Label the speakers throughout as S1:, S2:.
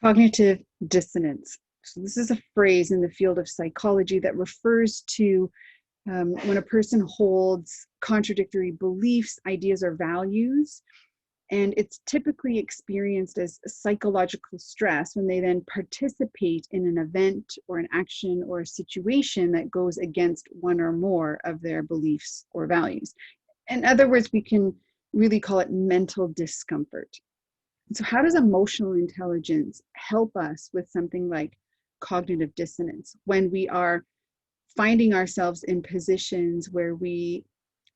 S1: Cognitive dissonance. So this is a phrase in the field of psychology that refers to when a person holds contradictory beliefs, ideas, or values, and it's typically experienced as psychological stress when they then participate in an event or an action or a situation that goes against one or more of their beliefs or values. In other words, we can really call it mental discomfort. So how does emotional intelligence help us with something like cognitive dissonance when we are finding ourselves in positions where we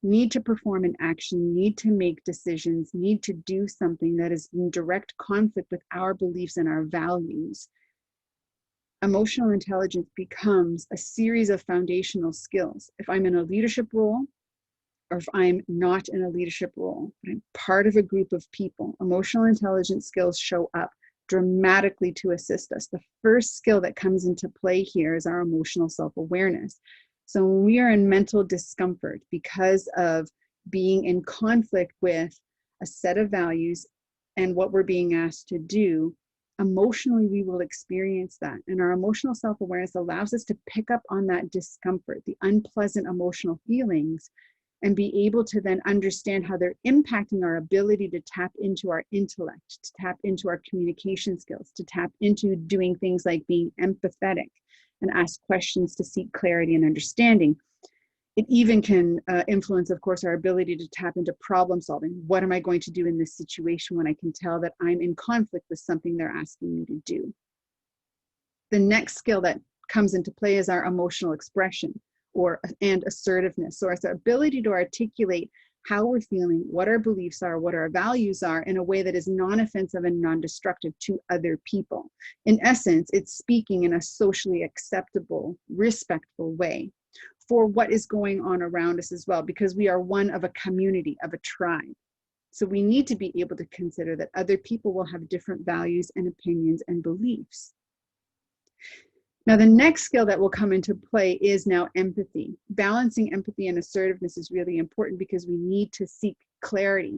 S1: need to perform an action, need to make decisions, need to do something that is in direct conflict with our beliefs and our values? Emotional intelligence becomes a series of foundational skills. If I'm in a leadership role, or if I'm not in a leadership role, but I'm part of a group of people, emotional intelligence skills show up dramatically to assist us. The first skill that comes into play here is our emotional self-awareness. So when we are in mental discomfort because of being in conflict with a set of values and what we're being asked to do, emotionally we will experience that. And our emotional self-awareness allows us to pick up on that discomfort, the unpleasant emotional feelings, and be able to then understand how they're impacting our ability to tap into our intellect, to tap into our communication skills, to tap into doing things like being empathetic and ask questions to seek clarity and understanding. It even can influence, of course, our ability to tap into problem solving. What am I going to do in this situation when I can tell that I'm in conflict with something they're asking me to do? The next skill that comes into play is our emotional expression and assertiveness. So it's our ability to articulate how we're feeling, what our beliefs are, what our values are in a way that is non-offensive and non-destructive to other people. In essence, it's speaking in a socially acceptable, respectful way for what is going on around us as well, because we are one of a community, of a tribe. So we need to be able to consider that other people will have different values and opinions and beliefs. Now, the next skill that will come into play is now empathy. Balancing empathy and assertiveness is really important because we need to seek clarity.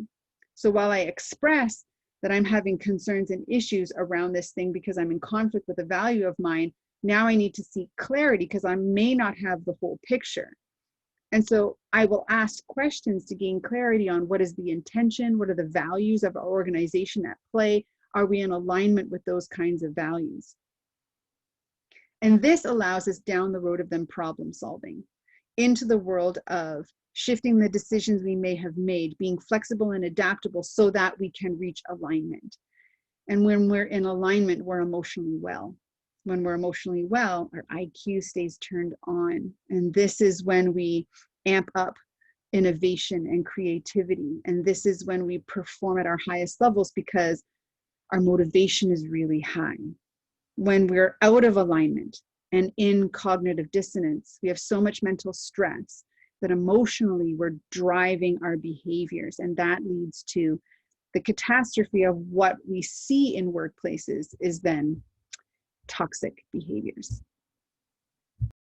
S1: So while I express that I'm having concerns and issues around this thing because I'm in conflict with a value of mine, now I need to seek clarity because I may not have the whole picture. And so I will ask questions to gain clarity on what is the intention, what are the values of our organization at play, are we in alignment with those kinds of values? And this allows us down the road of then problem solving into the world of shifting the decisions we may have made, being flexible and adaptable so that we can reach alignment. And when we're in alignment, we're emotionally well. When we're emotionally well, our IQ stays turned on. And this is when we amp up innovation and creativity. And this is when we perform at our highest levels because our motivation is really high. When we're out of alignment and in cognitive dissonance, we have so much mental stress that emotionally we're driving our behaviors. And that leads to the catastrophe of what we see in workplaces is then toxic behaviors.